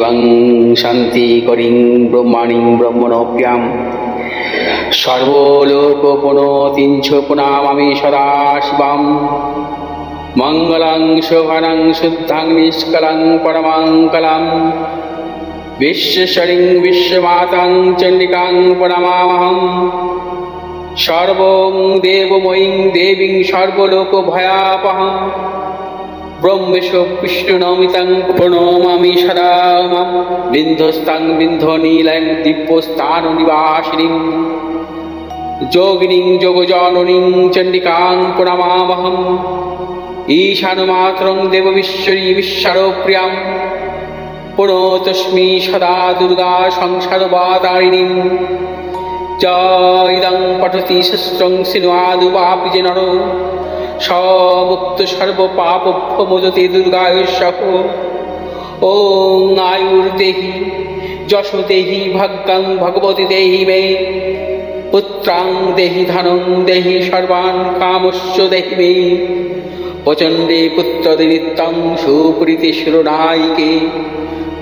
শিবং শান্তি করিং ব্রহ্মাণিং ব্রহ্মণোপ্যাম সর্বলোকপুনতিঞ্চ প্রণামামি সদা শিবম মঙ্গলং শোভনং শুদ্ধং নিষ্কলং পরমঙ্গলম বিশ্বশ্বরিং বিশ্বমাতাং চণ্ডিকাং প্রণমামহম সর্বং দেবময়ীং দেবীং সর্বলোকভয়াপহম ব্রহ্মেশ বিষ্ণুনমিতং প্রণমামি সদা মাম বিন্ধস্তাং বিন্ধনীলং দিব্যস্থাননিবাসিনীং যোগিনীং যোগজননীং চণ্ডিকাং প্রণমামহম ঈশানমাতরং দেববিশ্বরী বিশ্বরপ্রিয়াং প্রণতস্মি সদা দুর্গা সংসারবাতারিণীং ইদং পঠতি শস্ত্রং সিনুয়াদুপাপি যে নর সমুক্ত সর্বপাপভ্যো মোদতে দুর্গায়ুঃসহ ওং আয়ুর্দেহি যশো দেহি ভাগ্যং ভগবতী দেহি মে পুত্রাং দেহি ধনং দেহি সর্বান কামস্য দেহি মে প্রচণ্ডে পুত্রদে নিত্যং সুপ্রীতি শিরোনায়িকে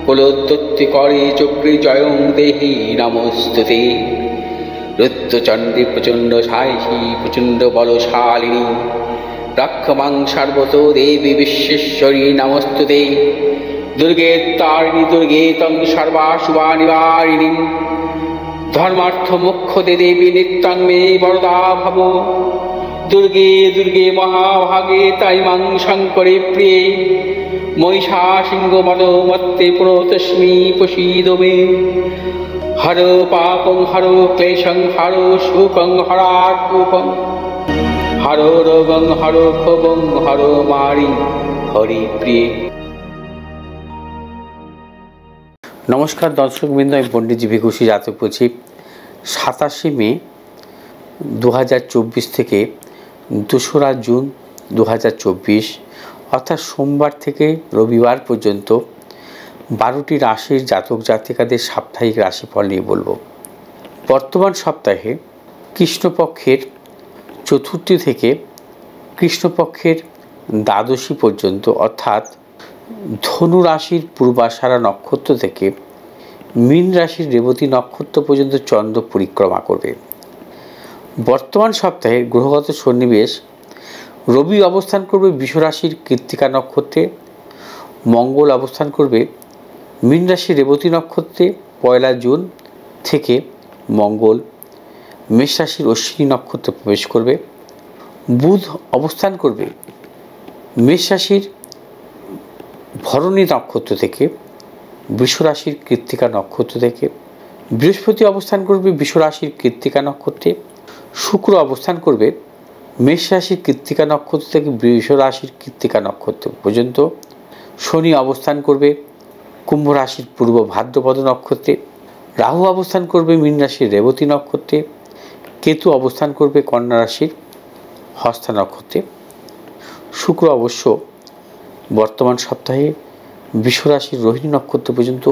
কুলোদ্যুক্তি করে চক্রে জয়ং দেহি নমস্তুতে রুদ্রচণ্ডী প্রচণ্ড সাহসী প্রচণ্ড বলশালিনী রক্ষমাং সর্বত দেবী বিশ্বেশ্বরী নমস্তুতে দুর্গে তারিণী দুর্গে তং সর্বাশুভা নিবারিণী ধর্মার্থ মোক্ষদে দেবী নিত্যং মে বরদা ভব দুর্গে দুর্গে মহাভাগে তাই মাং শঙ্করে প্রিয়ে মহিষা সিংহ মদ মত্তে প্রতস্মি প্রসীদ মে হর পাপং হর ক্লেশং হর সুখং হরাকুপং হর রোগং হর ক্ষোভং হর মারি হরি প্রিয়ে। নমস্কার দর্শকবৃন্দ, আমি পণ্ডিত জি ভি ঘোষ জাতক বলছি। 27 মে 2024 থেকে 2রা জুন 2024 অর্থাৎ সোমবার থেকে রবিবার পর্যন্ত 12টি রাশির জাতক জাতিকাদের সাপ্তাহিক রাশিফল নিয়ে বলবো। বর্তমান সপ্তাহে কৃষ্ণপক্ষের চতুর্থী থেকে কৃষ্ণপক্ষের দ্বাদশী পর্যন্ত অর্থাৎ ধনু রাশির পূর্বাষাঢ়া নক্ষত্র থেকে মীন রাশির রেবতী নক্ষত্র পর্যন্ত চন্দ্র পরিক্রমা করবে। বর্তমান সপ্তাহে গ্রহগত সন্নিবেশ: রবি অবস্থান করবে বৃষ রাশির কৃত্তিকা নক্ষত্রে, মঙ্গল অবস্থান করবে মীন রাশির রেবতী নক্ষত্রে 1 জুন থেকে মঙ্গল মেষ রাশির অশ্বিনী নক্ষত্রে প্রবেশ করবে। বুধ অবস্থান করবে মেষ রাশির ভরণী নক্ষত্র থেকে বৃষ রাশির কৃত্তিকা নক্ষত্র থেকে। বৃহস্পতি অবস্থান করবে বৃষ রাশির কৃত্তিকা নক্ষত্রে। শুক্র অবস্থান করবে মেষ রাশির কৃত্তিকা নক্ষত্র থেকে বৃষ রাশির কৃত্তিকা নক্ষত্র পর্যন্ত। শনি অবস্থান করবে কুম্ভ রাশির পূর্ব ভাদ্রপদ নক্ষত্রে। রাহু অবস্থান করবে মীন রাশির রেবতী নক্ষত্রে। কেতু অবস্থান করবে কন্যা রাশির হস্তা নক্ষত্রে। শুক্র অবশ্য বর্তমান সপ্তাহে বৃষ রাশির রোহিণী নক্ষত্র পর্যন্ত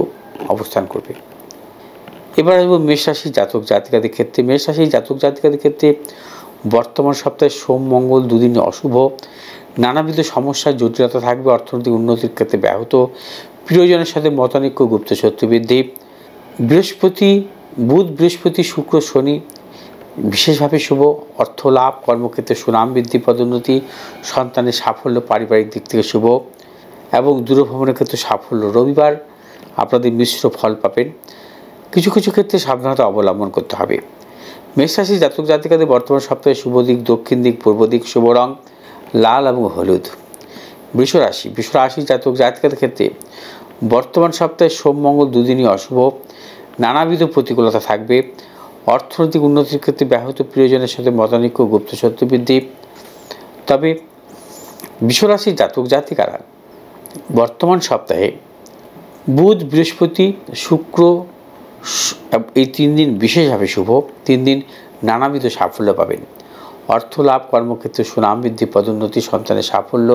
অবস্থান করবে। এবার আসবো মেষ রাশির জাতক জাতিকাদের ক্ষেত্রে। মেষ রাশির জাতক জাতিকাদের ক্ষেত্রে বর্তমান সপ্তাহে সোম মঙ্গল দুদিনে অশুভ, নানাবিধ সমস্যার জটিলতা থাকবে, অর্থনৈতিক উন্নতির ক্ষেত্রে ব্যাহত, প্রিয়জনের সাথে মতানৈক্য, গুপ্ত শত্রু বৃদ্ধি। বৃহস্পতি বুধ বৃহস্পতি শুক্র শনি বিশেষভাবে শুভ, অর্থ লাভ, কর্মক্ষেত্রে সুনাম বৃদ্ধি, পদোন্নতি, সন্তানের সাফল্য, পারিবারিক দিক থেকে শুভ এবং দূরভ্রমণের ক্ষেত্রে সাফল্য। রবিবার আপনাদের মিশ্র ফল পাবেন, কিছু কিছু ক্ষেত্রে সাবধানতা অবলম্বন করতে হবে। মেষ রাশির জাতক জাতিকাদের বর্তমান সপ্তাহে শুভ দিক দক্ষিণ দিক, পূর্ব দিক, শুভ রং লাল এবং হলুদ। বৃষ রাশির জাতক জাতিকাদের ক্ষেত্রে বর্তমান সপ্তাহে সোম মঙ্গল দুদিনই অশুভ, নানাবিধ প্রতিকূলতা থাকবে, অর্থনৈতিক উন্নতির ক্ষেত্রে ব্যাহত, প্রিয়জনের সাথে মতানৈক্য, গুপ্ত শত্রু বৃদ্ধি। তবে বৃষ রাশির জাতক জাতিকারা বর্তমান সপ্তাহে বুধ বৃহস্পতি শুক্র এই 3 দিন বিশেষভাবে শুভ। 3 দিন নানাবিধ সাফল্য পাবেন, অর্থ লাভ, কর্মক্ষেত্রে সুনাম বৃদ্ধি, পদোন্নতি, সন্তানের সাফল্য।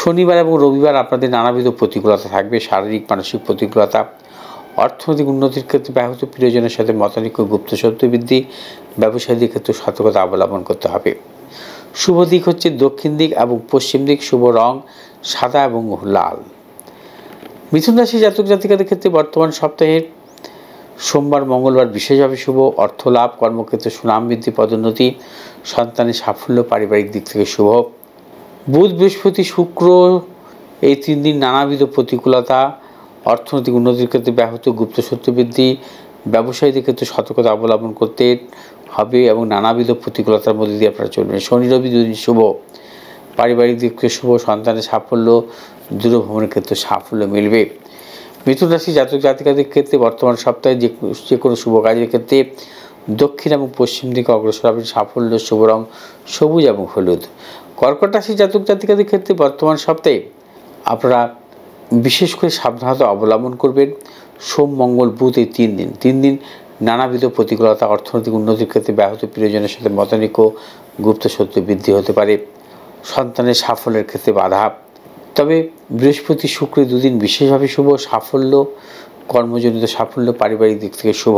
শনিবার এবং রবিবার আপনাদের নানাবিধ প্রতিকূলতা থাকবে, শারীরিক মানসিক প্রতিকূলতা, অর্থনৈতিক উন্নতির ক্ষেত্রে ব্যাহত, প্রিয়জনের সাথে মতানৈক্য, গুপ্ত শত্রু বৃদ্ধি, ব্যবসায়ীদের ক্ষেত্রে সতর্কতা অবলম্বন করতে হবে। শুভ দিক হচ্ছে দক্ষিণ দিক এবং পশ্চিম দিক, শুভ রং সাদা এবং লাল। মিথুন রাশি জাতক জাতিকাদের ক্ষেত্রে বর্তমান সপ্তাহে সোমবার মঙ্গলবার বিশেষভাবে শুভ। অর্থ লাভ, কর্মক্ষেত্রে সুনাম বৃদ্ধি, পদোন্নতি, সন্তানের সাফল্য, পারিবারিক দিক থেকে শুভ। বুধ বৃহস্পতি শুক্র এই 3 দিন নানাবিধ প্রতিকূলতা, অর্থনৈতিক উন্নতির ক্ষেত্রে ব্যাহত, গুপ্ত সত্য বৃদ্ধি, ব্যবসায়ীদের ক্ষেত্রে সতর্কতা অবলম্বন করতে হবে এবং নানাবিধ প্রতিকূলতার মধ্যে দিয়ে আপনারা চলবেন। শনি রবি 2 দিন শুভ, পারিবারিক দিক থেকে শুভ, সন্তানের সাফল্য, দূরভ্রমণের ক্ষেত্রে সাফল্য মিলবে। মিথুন রাশি জাতক জাতিকাদের ক্ষেত্রে বর্তমান সপ্তাহে যে কোনো শুভ কাজের ক্ষেত্রে দক্ষিণ এবং পশ্চিম দিকে অগ্রসর হবেন, সাফল্য, শুভ রং সবুজ এবং হলুদ। কর্কট রাশি জাতক জাতিকাদের ক্ষেত্রে বর্তমান সপ্তাহে আপনারা বিশেষ করে সাবধানতা অবলম্বন করবেন। সোম মঙ্গল বুধ এই 3 দিন নানাবিধ প্রতিকূলতা, অর্থনৈতিক উন্নতির ক্ষেত্রে ব্যাহত, প্রিয়জনের সাথে মতানৈক্য, গুপ্ত সত্য বৃদ্ধি হতে পারে, সন্তানের সাফল্যের ক্ষেত্রে বাধা। তবে বৃহস্পতি শুক্র 2 দিন বিশেষভাবে শুভ, সাফল্য, কর্মজনিত সাফল্য, পারিবারিক দিক থেকে শুভ।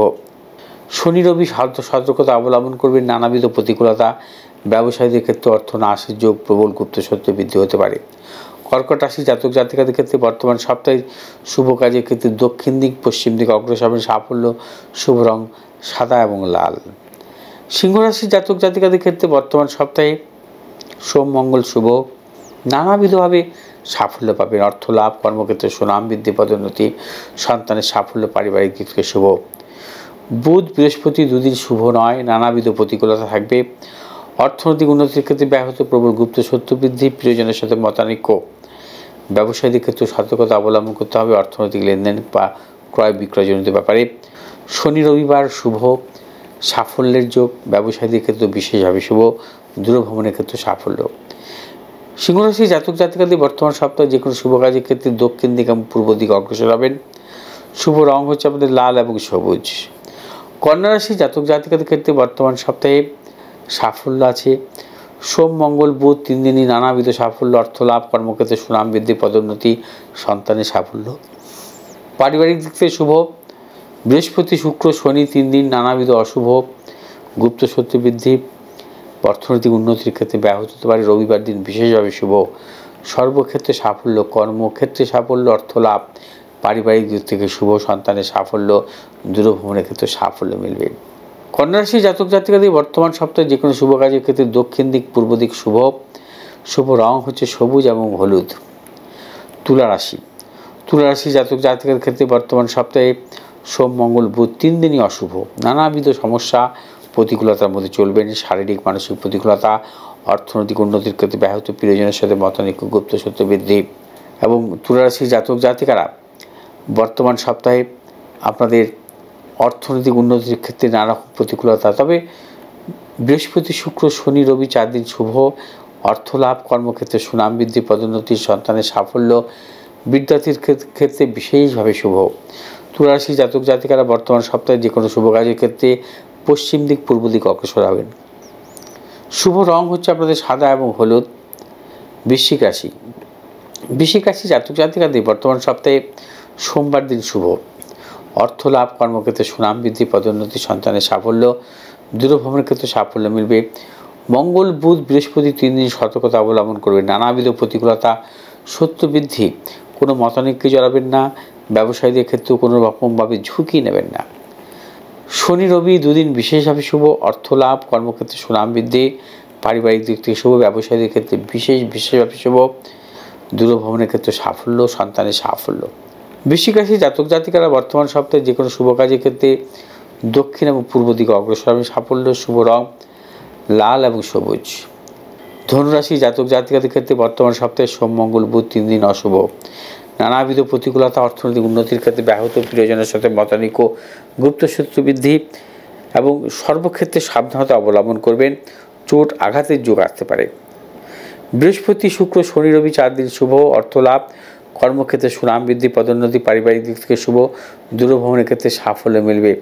শনি রবি সতর্কতা অবলম্বন করবেন, নানাবিধ প্রতিকূলতা, ব্যবসায়ীদের ক্ষেত্রে অর্থ নাশের যোগ, প্রবল গুপ্ত সত্য বৃদ্ধি হতে পারে। কর্কট রাশি জাতক জাতিকাদের ক্ষেত্রে বর্তমান সপ্তাহে শুভ কাজের ক্ষেত্রে দক্ষিণ দিক পশ্চিম দিকে অগ্রসর হবেন, সাফল্য, শুভ রং সাদা এবং লাল। সিংহ রাশি জাতক জাতিকাদের ক্ষেত্রে বর্তমান সপ্তাহে সোম মঙ্গল শুভ, নানাবিধভাবে সাফল্য পাবেন, অর্থ লাভ, কর্মক্ষেত্রে সুনাম বৃদ্ধি, পদোন্নতি, সন্তানের সাফল্য, পারিবারিক দিক থেকে শুভ। বুধ বৃহস্পতি 2 দিন শুভ নয়, নানাবিধ প্রতিকূলতা থাকবে, অর্থনৈতিক উন্নতির ক্ষেত্রে ব্যাহত, প্রবল গুপ্ত সত্য বৃদ্ধি, প্রিয়জনের সাথে মতানৈক্য, ব্যবসায়ীদের ক্ষেত্রে সতর্কতা অবলম্বন করতে হবে, অর্থনৈতিক লেনদেন বা ক্রয় বিক্রয়জনিত ব্যাপারে। শনি রবিবার শুভ, সাফল্যের যোগ, ব্যবসায়ীদের ক্ষেত্রে বিশেষভাবে শুভ, দূরভ্রমণের ক্ষেত্রে সাফল্য। সিংহরাশি জাতক জাতিকাদের বর্তমান সপ্তাহে যে কোনো শুভ কাজের ক্ষেত্রে দক্ষিণ দিক এবং পূর্ব দিকে অগ্রসর হবেন, শুভ রং হচ্ছে আমাদের লাল এবং সবুজ। কন্যা রাশি জাতক জাতিকাদের ক্ষেত্রে বর্তমান সপ্তাহে সাফল্য আছে। সোম মঙ্গল বুধ 3 দিনই নানাবিধ সাফল্য, অর্থ লাভ, কর্মক্ষেত্রে সুনাম বৃদ্ধি, পদোন্নতি, সন্তানের সাফল্য, পারিবারিক দিক থেকে শুভ। বৃহস্পতি শুক্র শনি 3 দিন নানাবিধ অশুভ, গুপ্ত সত্য বৃদ্ধি, অর্থনৈতিক উন্নতির ক্ষেত্রে ব্যাহত হতে পারে। রবিবার দিন বিশেষভাবে শুভ, সর্বক্ষেত্রে সাফল্য, কর্মক্ষেত্রে সাফল্য, অর্থ লাভ, পারিবারিক দিক থেকে শুভ, সন্তানের সাফল্য, দূরভ্রমণের ক্ষেত্রে সাফল্য মিলবে। কন্যা রাশি জাতক জাতিকাদের বর্তমান সপ্তাহে যে কোনো শুভ কাজের ক্ষেত্রে দক্ষিণ দিক পূর্ব দিক শুভ, শুভ রং হচ্ছে সবুজ এবং হলুদ। তুলা রাশি জাতক জাতিকাদের ক্ষেত্রে বর্তমান সপ্তাহে সোম মঙ্গল বুধ 3 দিনই অশুভ, নানাবিধ সমস্যা প্রতিকূলতার মধ্যে চলবেন, শারীরিক মানসিক প্রতিকূলতা, অর্থনৈতিক উন্নতির ক্ষেত্রে ব্যাহত, প্রিয়জনের সাথে মতানৈক্য, গুপ্ত সত্য বৃদ্ধি। এবং তুলা রাশির জাতক জাতিকারা বর্তমান সপ্তাহে আপনাদের অর্থনৈতিক উন্নতির ক্ষেত্রে নানা রকম প্রতিকূলতা, তবে বৃহস্পতি শুক্র শনি রবি 4 দিন শুভ, অর্থ লাভ, কর্মক্ষেত্রে সুনাম বৃদ্ধি, পদোন্নতি, সন্তানের সাফল্য, বিদ্যার্থীর ক্ষেত্রে বিশেষভাবে শুভ। তুলা রাশি জাতক জাতিকারা বর্তমান সপ্তাহে যে কোনো শুভ কাজের ক্ষেত্রে পশ্চিম দিক পূর্ব দিক অগ্রসর হবেন, শুভ রং হচ্ছে আপনাদের সাদা এবং হলুদ। বৃশ্চিক রাশি জাতক জাতিকাদের বর্তমান সপ্তাহে সোমবার দিন শুভ, অর্থ লাভ, কর্মক্ষেত্রে সুনাম বৃদ্ধি, পদোন্নতি, সন্তানের সাফল্য, দূরভ্রমণের ক্ষেত্রে সাফল্য মিলবে। মঙ্গল বুধ বৃহস্পতি 3 দিন সতর্কতা অবলম্বন করবে, নানাবিধ প্রতিকূলতা, সত্য বৃদ্ধি, কোনো মতানৈক্যে জড়াবেন না, ব্যবসায়ীদের ক্ষেত্রেও কোনো রকমভাবে ঝুঁকি নেবেন না। শনি রবি 2 দিন বিশেষভাবে শুভ, অর্থ লাভ, কর্মক্ষেত্রে সুনাম বৃদ্ধি, পারিবারিক দিক থেকে শুভ, ব্যবসায়ীদের ক্ষেত্রে বিশেষভাবে শুভ, দূরভ্রমণের ক্ষেত্রে সাফল্য, সন্তানের সাফল্য। বৃশ্চিক রাশি জাতক জাতিকারা বর্তমান সপ্তাহে যে কোনো শুভ কাজের ক্ষেত্রে দক্ষিণ এবং পূর্ব দিকে অগ্রসর হবেন, সাফল্য, শুভ রং লাল এবং সবুজ। ধনুরাশি জাতক জাতিকাদের ক্ষেত্রে বর্তমান সপ্তাহে সোম মঙ্গল বুধ 3 দিন অশুভ, নানাবিধ প্রতিকূলতা, অর্থনৈতিক উন্নতির ক্ষেত্রে ব্যাহত, প্রিয়জনের সাথে মতানৈক্য, গুপ্ত শত্রু বৃদ্ধি এবং সর্বক্ষেত্রে সাবধানতা অবলম্বন করবেন, চোট আঘাতের যোগ আসতে পারে। বৃহস্পতি শুক্র শনি রবি 4 দিন শুভ, অর্থ লাভ, কর্মক্ষেত্রে সুনাম বৃদ্ধি, পদোন্নতি, পারিবারিক দিক থেকে শুভ, দূরভ্রমণের ক্ষেত্রে সাফল্য মিলবে।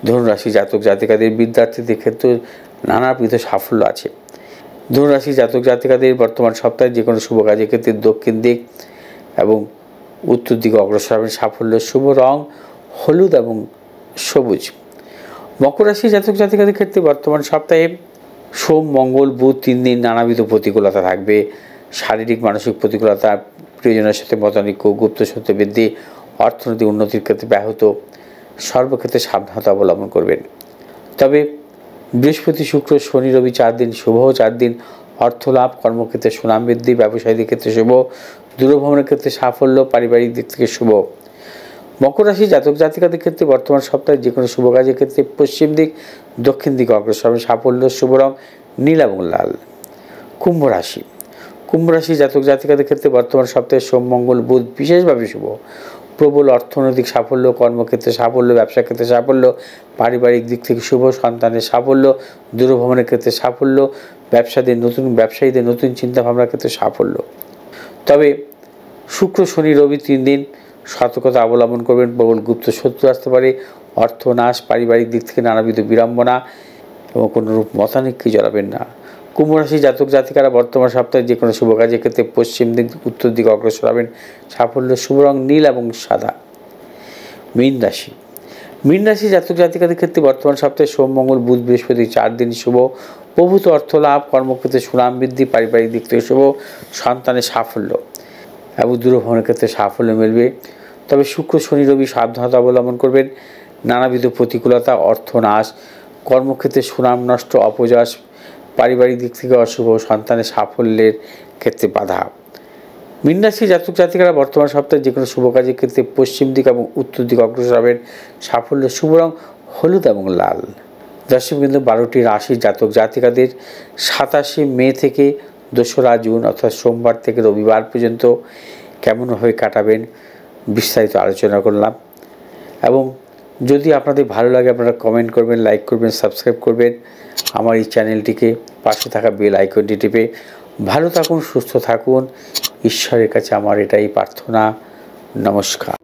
ধনুরাশি জাতক জাতিকাদের বিদ্যার্থীদের ক্ষেত্রে নানাবিধ সাফল্য আছে। ধনুরাশি জাতক জাতিকাদের বর্তমান সপ্তাহে যে কোনো শুভ কাজের ক্ষেত্রে দক্ষিণ দিক এবং উত্তর দিকে অগ্রসর হবেন, সাফল্য, শুভ রং হলুদ এবং সবুজ। মকর রাশি জাতক জাতিকাদের ক্ষেত্রে বর্তমান সপ্তাহে সোম মঙ্গল বুধ 3 দিন নানাবিধ প্রতিকূলতা থাকবে, শারীরিক মানসিক প্রতিকূলতা, প্রিয়জনের সাথে মতানৈক্য, গুপ্ত সত্য বৃদ্ধি, অর্থনৈতিক উন্নতির ক্ষেত্রে ব্যাহত, সর্বক্ষেত্রে সাবধানতা অবলম্বন করবেন। তবে বৃহস্পতি, শুক্র, শনি, রবি 4 দিন শুভ, 4 দিন অর্থ লাভ, কর্মক্ষেত্রে সুনাম বৃদ্ধি, ব্যবসায়ীদের ক্ষেত্রে শুভ, দূরভ্রমণের ক্ষেত্রে সাফল্য, পারিবারিক দিক থেকে শুভ। মকর রাশি জাতক জাতিকাদের ক্ষেত্রে বর্তমান সপ্তাহে যে কোনো শুভ কাজের ক্ষেত্রে পশ্চিম দিক, দক্ষিণ দিকে অগ্রসর হবে, সাফল্য, শুভ রং নীল এবং লাল। কুম্ভ রাশি জাতক জাতিকাদের ক্ষেত্রে বর্তমান সপ্তাহে সোম, মঙ্গল, বুধ বিশেষভাবে শুভ। প্রবল অর্থনৈতিক সাফল্য, কর্মক্ষেত্রে সাফল্য, ব্যবসা ক্ষেত্রে সাফল্য, পারিবারিক দিক থেকে শুভ, সন্তানের সাফল্য, দূরভ্রমণের ক্ষেত্রে সাফল্য, ব্যবসায়ীদের নতুন চিন্তাভাবনার ক্ষেত্রে সাফল্য। তবে শুক্র, শনি, রবি 3 দিন সতর্কতা অবলম্বন করবেন। প্রবল গুপ্ত শত্রু আসতে পারে, অর্থনাশ, পারিবারিক দিক থেকে নানাবিধ বিড়ম্বনা এবং কোনোরূপ মতানৈক্যে জড়াবেন না। কুম্ভ রাশি জাতক জাতিকারা বর্তমান সপ্তাহে যে কোনো শুভ কাজের ক্ষেত্রে পশ্চিম দিক, উত্তর দিকে অগ্রসর হবেন, সাফল্য, শুভ রং নীল এবং সাদা। মীন রাশি জাতক জাতিকাদের ক্ষেত্রে বর্তমান সপ্তাহে সোম, মঙ্গল, বুধ, বৃহস্পতি 4 দিন শুভ। প্রভূত অর্থ লাভ, কর্মক্ষেত্রে সুনাম বৃদ্ধি, পারিবারিক দিক থেকে শুভ, সন্তানের সাফল্য এবং দূরভ্রমণের ক্ষেত্রে সাফল্য মিলবে। তবে শুক্র, শনি, রবি সাবধানতা অবলম্বন করবেন। নানাবিধ প্রতিকূলতা, অর্থনাশ, কর্মক্ষেত্রে সুনাম নষ্ট, অপযশ, পারিবারিক দিক থেকে অশুভ, সন্তানের সাফল্যের ক্ষেত্রে বাধা। মীন রাশি জাতক জাতিকারা বর্তমান সপ্তাহে যে কোনো শুভ কাজের ক্ষেত্রে পশ্চিম দিক এবং উত্তর দিকে অগ্রসর হবেন, সাফল্য, শুভ রং হলুদ এবং লাল। দর্শকবৃন্দ, 12টি রাশির জাতক জাতিকাদের 27 মে থেকে 2রা জুন অর্থাৎ সোমবার থেকে রবিবার পর্যন্ত কেমনভাবে কাটাবেন বিস্তারিত আলোচনা করলাম। এবং যদি আপনাদের ভালো লাগে আপনারা কমেন্ট করবেন, লাইক করবেন, সাবস্ক্রাইব করবেন আমার এই চ্যানেলটিকে, পাশে থাকা বেল আইকনটি টিপে। ভালো থাকুন, সুস্থ থাকুন, ঈশ্বরের কাছে আমার এটাই প্রার্থনা। নমস্কার।